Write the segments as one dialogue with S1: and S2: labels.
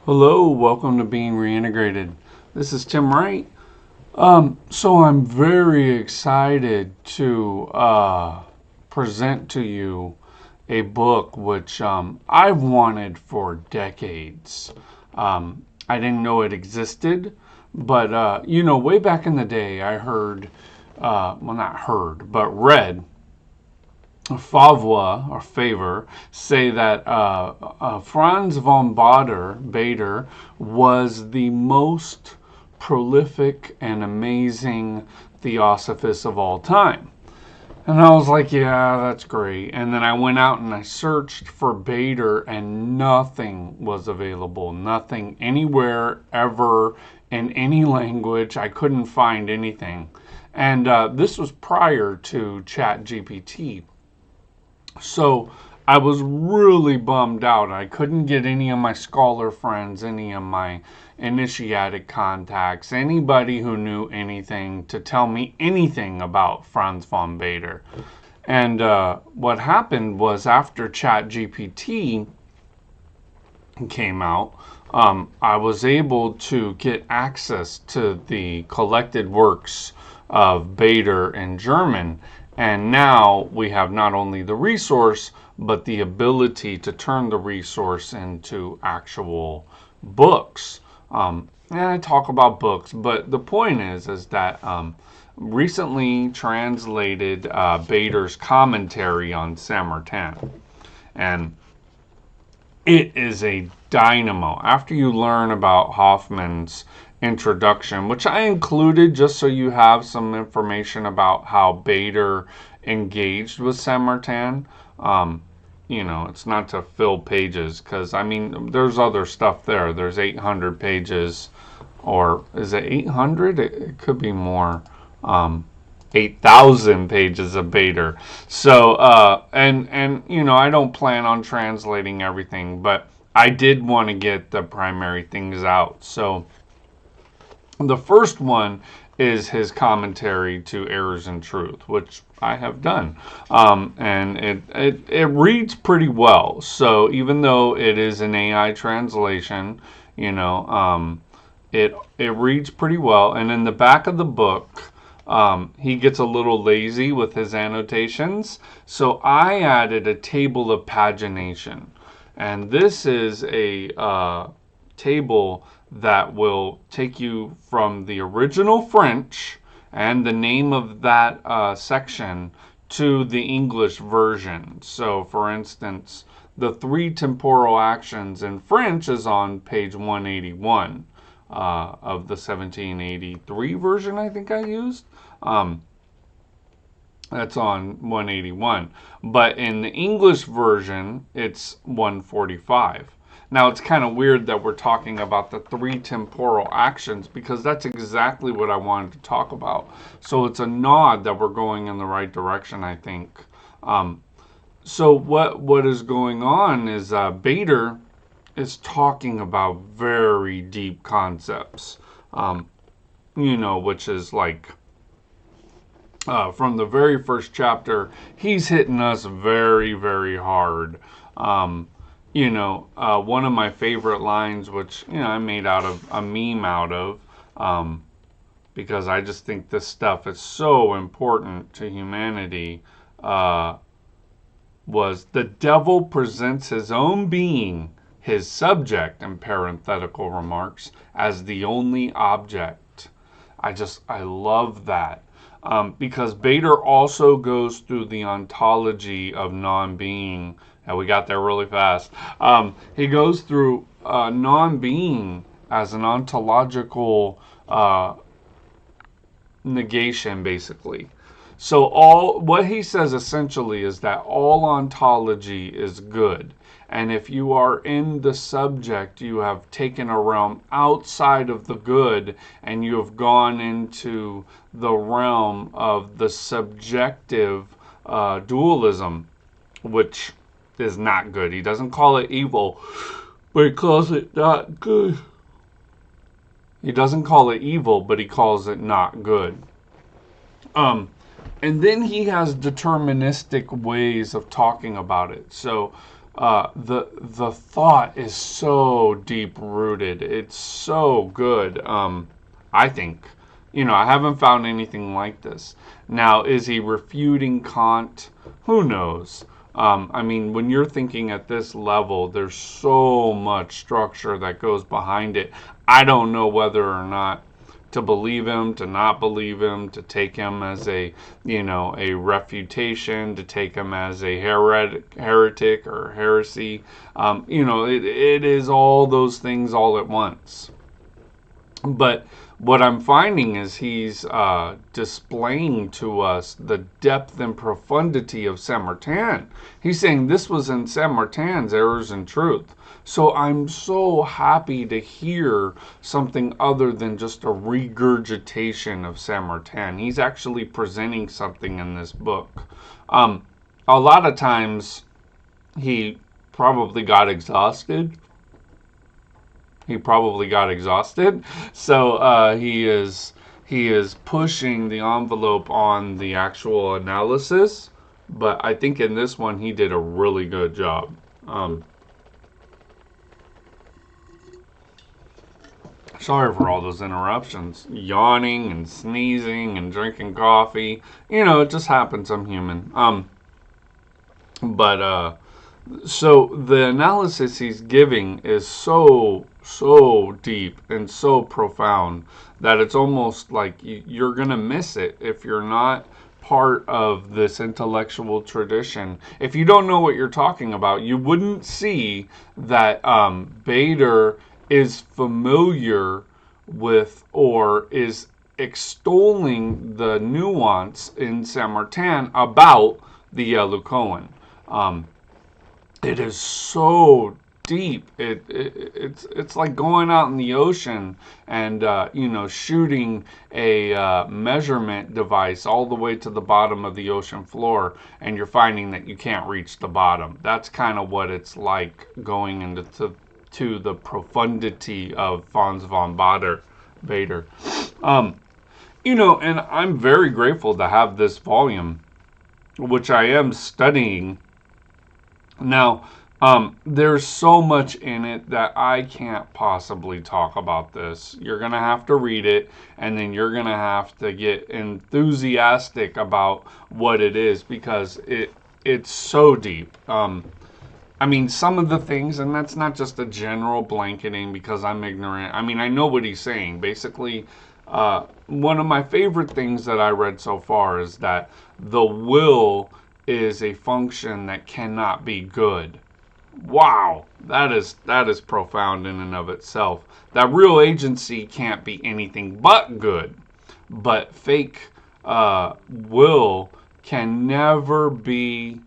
S1: Hello, welcome to Being Reintegrated. This is Tim Wright. So I'm very excited to present to you a book which I've wanted for decades. I didn't know it existed, but way back in the day, I heard, well, not heard, but read Favre say that Franz von Baader was the most prolific and amazing theosophist of all time. And I was like, yeah, that's great. And then I went out and I searched for Baader and nothing was available. Nothing anywhere, ever, in any language. I couldn't find anything. And this was prior to ChatGPT. So I was really bummed out. I couldn't get any of my scholar friends, any of my initiatic contacts, anybody who knew anything to tell me anything about Franz von Baader. And what happened was after ChatGPT came out, I was able to get access to the collected works of Baader in German. And now we have not only the resource, but the ability to turn the resource into actual books. And I talk about books, but the point is that recently translated Baader's commentary on Samartan. And it is a dynamo. After you learn about Hoffman's introduction, which I included just so you have some information about how Baader engaged with Samartan. It's not to fill pages because, there's other stuff there. There's 800 pages, or is it 800? It could be more. 8,000 pages of Baader. So, I don't plan on translating everything, but I did want to get the primary things out. So, the first one is his commentary to Errors in Truth, which I have done. And it reads pretty well. So, even though it is an AI translation, it reads pretty well. And in the back of the book, he gets a little lazy with his annotations, so I added a table of pagination. And this is a table that will take you from the original French and the name of that section to the English version. So, for instance, the three temporal actions in French is on page 181. Of the 1783 version I think I used. That's on 181. But in the English version, it's 145. Now, it's kind of weird that we're talking about the three temporal actions because that's exactly what I wanted to talk about. So it's a nod that we're going in the right direction, I think. So what is going on is Baader is talking about very deep concepts, which is like from the very first chapter, he's hitting us very, very hard. One of my favorite lines, which I made out of a meme out of, because I just think this stuff is so important to humanity, was the devil presents his own being, his subject, in parenthetical remarks, as the only object. I love that. Because Baader also goes through the ontology of non-being. And we got there really fast. He goes through non-being as an ontological negation, basically. So what he says essentially is that all ontology is good. And if you are in the subject, you have taken a realm outside of the good and you have gone into the realm of the subjective dualism, which is not good. He doesn't call it evil, but he calls it not good. He doesn't call it evil, but he calls it not good. And then he has deterministic ways of talking about it. So the thought is so deep rooted. It's so good. I think, I haven't found anything like this. Now, is he refuting Kant? Who knows? I mean, when you're thinking at this level, there's so much structure that goes behind it. I don't know whether or not to believe him, to not believe him, to take him as a refutation, to take him as a heretic or heresy. It is all those things all at once. But what I'm finding is he's displaying to us the depth and profundity of Saint-Martin. He's saying this was in Saint-Martin's Errors in Truth. So I'm so happy to hear something other than just a regurgitation of Saint-Martin. He's actually presenting something in this book. A lot of times he probably got exhausted. So he is pushing the envelope on the actual analysis. But I think in this one he did a really good job. Sorry for all those interruptions. Yawning and sneezing and drinking coffee. It just happens. I'm human. So the analysis he's giving is so deep and so profound that it's almost like you're going to miss it if you're not part of this intellectual tradition. If you don't know what you're talking about, you wouldn't see that Baader is familiar with or is extolling the nuance in Saint-Martin about the Yellow It is so deep. It's like going out in the ocean and shooting a measurement device all the way to the bottom of the ocean floor, and you're finding that you can't reach the bottom. That's kind of what it's like going into to the profundity of Franz von Baader. And I'm very grateful to have this volume, which I am studying. Now, there's so much in it that I can't possibly talk about this. You're going to have to read it, and then you're going to have to get enthusiastic about what it is, because it's so deep. I mean, some of the things, and that's not just a general blanketing because I'm ignorant. I mean, I know what he's saying. Basically, one of my favorite things that I read so far is that the will is a function that cannot be good. Wow, that is profound in and of itself. That real agency can't be anything but good. But fake will can never be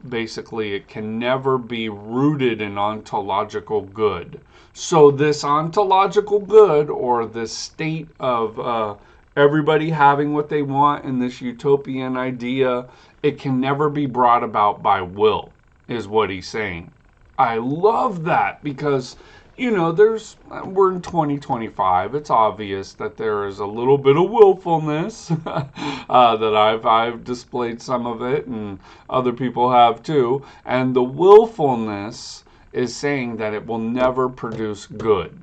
S1: basically, it can never be rooted in ontological good. So this ontological good, or this state of everybody having what they want in this utopian idea, it can never be brought about by will, is what he's saying. I love that because, we're in 2025. It's obvious that there is a little bit of willfulness that I've displayed some of it, and other people have too. And the willfulness is saying that it will never produce good.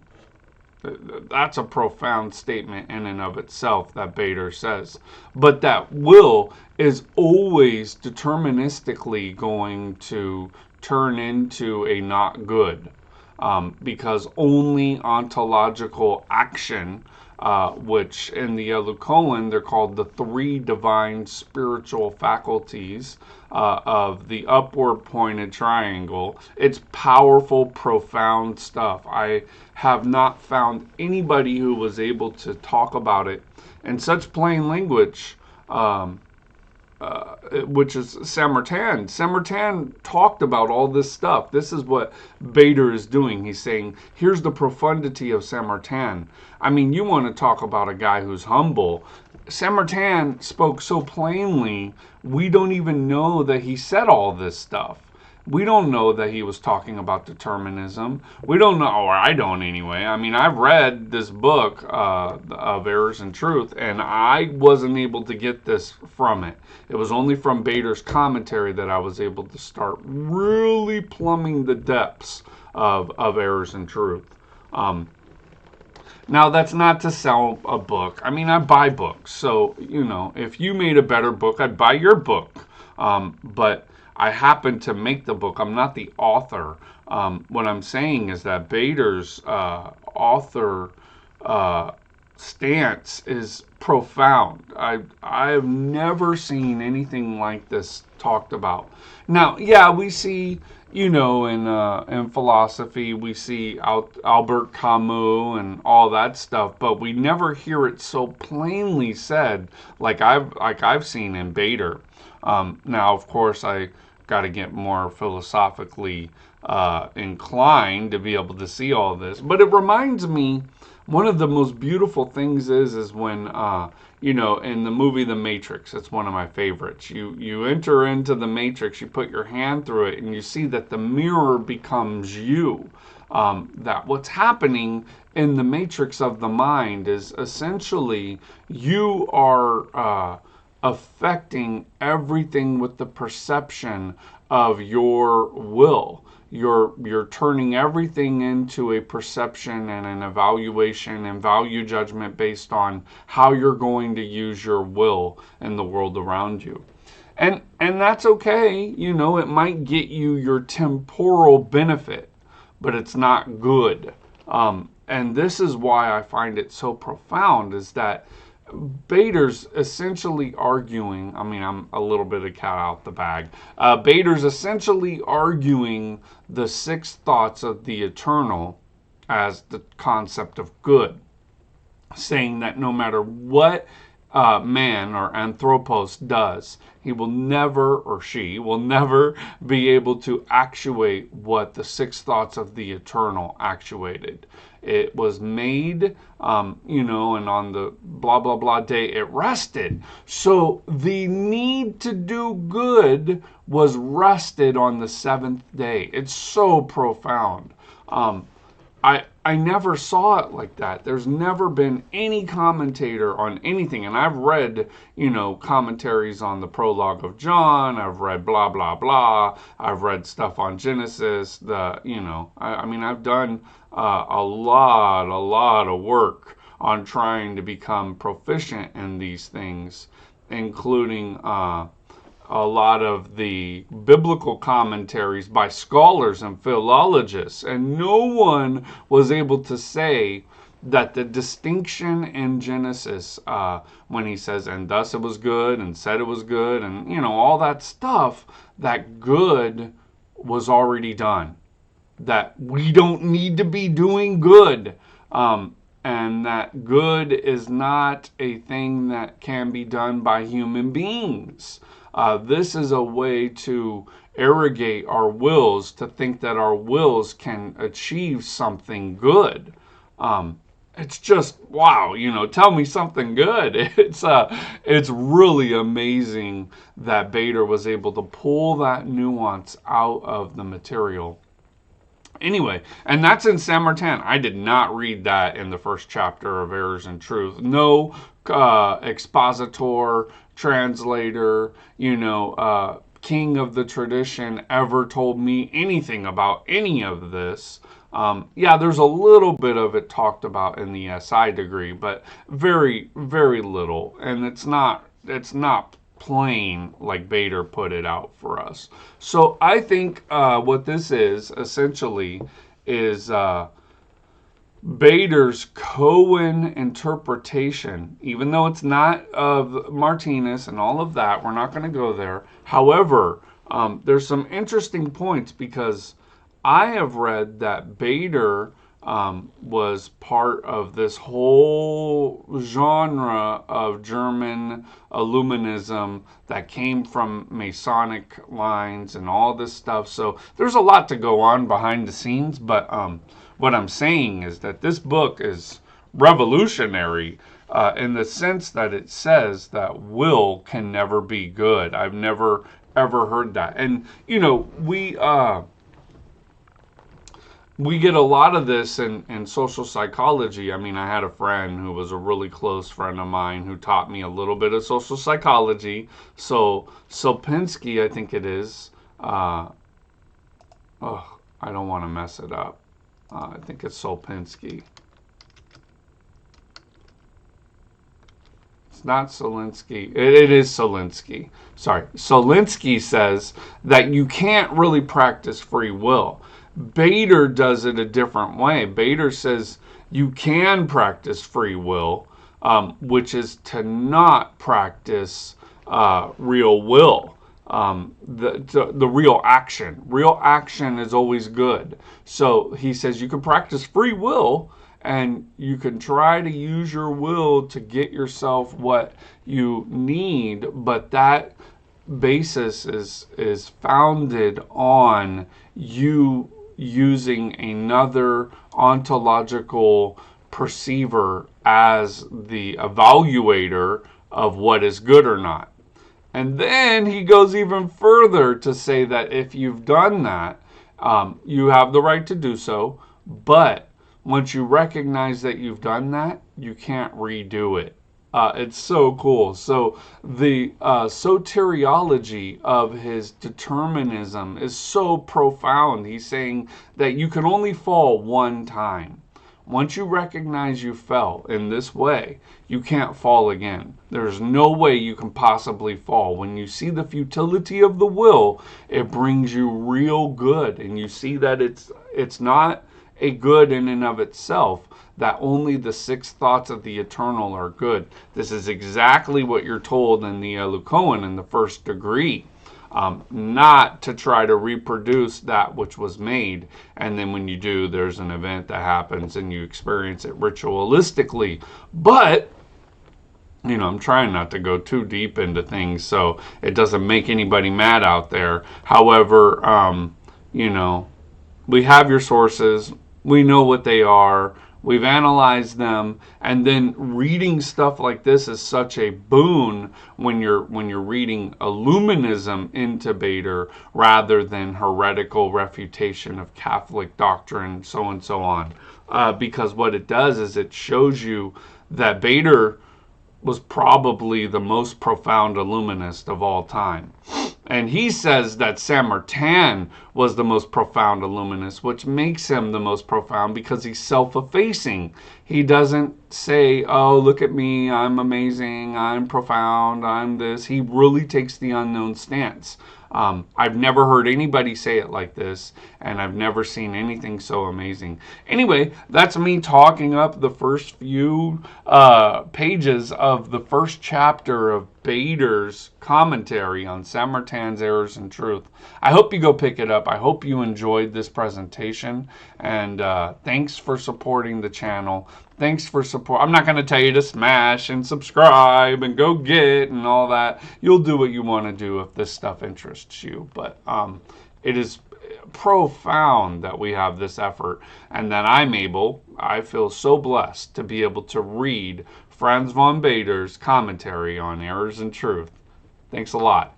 S1: That's a profound statement in and of itself that Baader says. But that will is always deterministically going to turn into a not good. Because only ontological action, which in the Yellow they're called the three divine spiritual faculties of the upward pointed triangle. It's powerful, profound stuff. I have not found anybody who was able to talk about it in such plain language, which is Saint-Martin. Saint-Martin talked about all this stuff. This is what Baader is doing. He's saying, here's the profundity of Saint-Martin. I mean, you want to talk about a guy who's humble. Saint-Martin spoke so plainly, we don't even know that he said all this stuff. We don't know that he was talking about determinism. We don't know, or I don't anyway. I mean, I've read this book of Errors in Truth, and I wasn't able to get this from it. It was only from Baader's commentary that I was able to start really plumbing the depths of Errors in Truth. Now, that's not to sell a book. I mean, I buy books. So, if you made a better book, I'd buy your book. But I happen to make the book. I'm not the author. What I'm saying is that Baader's author stance is profound. I have never seen anything like this talked about. Now, yeah, we see, in philosophy, we see Albert Camus and all that stuff, but we never hear it so plainly said like I've seen in Baader. Now, of course, I got to get more philosophically inclined to be able to see all this, but it reminds me. One of the most beautiful things is when, in the movie The Matrix, it's one of my favorites. You enter into the Matrix, you put your hand through it, and you see that the mirror becomes you. That what's happening in the Matrix of the mind is essentially you are affecting everything with the perception of your will. You're turning everything into a perception and an evaluation and value judgment based on how you're going to use your will in the world around you. And that's okay. It might get you your temporal benefit, but it's not good. And this is why I find it so profound, is that Baader's essentially arguing, I'm a little bit of cat out the bag. Baader's essentially arguing the 6 thoughts of the eternal as the concept of good, saying that no matter what man or anthropos does, he will never, or she will never be able to actuate what the 6 thoughts of the eternal actuated. It was made, and on the blah, blah, blah day, it rested. So the need to do good was rested on the 7th day. It's so profound. I never saw it like that. There's never been any commentator on anything. And I've read, commentaries on the prologue of John. I've read blah, blah, blah. I've read stuff on Genesis. I've done a lot of work on trying to become proficient in these things, including a lot of the biblical commentaries by scholars and philologists, and no one was able to say that the distinction in Genesis, when he says, and thus it was good, and said it was good, and all that stuff, that good was already done, that we don't need to be doing good, and that good is not a thing that can be done by human beings. This is a way to arrogate our wills, to think that our wills can achieve something good. It's just, wow, tell me something good. It's really amazing that Baader was able to pull that nuance out of the material. Anyway, and that's in Saint Martin. I did not read that in the first chapter of Errors in Truth. No expositor, translator, king of the tradition ever told me anything about any of this. There's a little bit of it talked about in the SI degree, but very, very little. And it's not plain like Baader put it out for us. So I think what this is essentially is Baader's Cohen interpretation, even though it's not of Martinez and all of that. We're not going to go there. However, there's some interesting points, because I have read that Baader was part of this whole genre of German Illuminism that came from Masonic lines and all this stuff. So there's a lot to go on behind the scenes, but what I'm saying is that this book is revolutionary in the sense that it says that will can never be good. I've never ever heard that. And we get a lot of this in social psychology. I mean, I had a friend who was a really close friend of mine who taught me a little bit of social psychology. So Sopinski, I think it is. Oh, I don't want to mess it up. I think it's Sopinski. It's not Solinsky. It is Solinsky. Sorry. Solinsky says that you can't really practice free will. Baader does it a different way. Baader says you can practice free will, which is to not practice real will. The real action. Real action is always good. So he says you can practice free will, and you can try to use your will to get yourself what you need, but that basis is founded on you using another ontological perceiver as the evaluator of what is good or not. And then he goes even further to say that if you've done that, you have the right to do so, but once you recognize that you've done that, you can't redo it. It's so cool. So the soteriology of his determinism is so profound. He's saying that you can only fall one time. Once you recognize you fell in this way, you can't fall again. There's no way you can possibly fall. When you see the futility of the will, it brings you real good, and you see that it's not a good in and of itself, that only the 6 thoughts of the eternal are good. This is exactly what you're told in the Lukoan in the first degree. Not to try to reproduce that which was made, and then when you do, there's an event that happens and you experience it ritualistically. But I'm trying not to go too deep into things so it doesn't make anybody mad out there. However, we have your sources. We know what they are. We've analyzed them, and then reading stuff like this is such a boon when you're reading Illuminism into Baader rather than heretical refutation of Catholic doctrine, so and so on. Because what it does is it shows you that Baader was probably the most profound Illuminist of all time. And he says that Saint Martin was the most profound Illuminist, which makes him the most profound because he's self-effacing. He doesn't say, oh, look at me, I'm amazing, I'm profound, I'm this. He really takes the unknown stance. I've never heard anybody say it like this, and I've never seen anything so amazing. Anyway, that's me talking up the first few pages of the first chapter of Baader's commentary on Saint Martin's Errors in Truth. I hope you go pick it up. I hope you enjoyed this presentation, and thanks for supporting the channel. Thanks for support. I'm not going to tell you to smash and subscribe and go get and all that. You'll do what you want to do if this stuff interests you. But it is profound that we have this effort, and that I feel so blessed to be able to read Franz von Baader's commentary on Errors in Truth. Thanks a lot.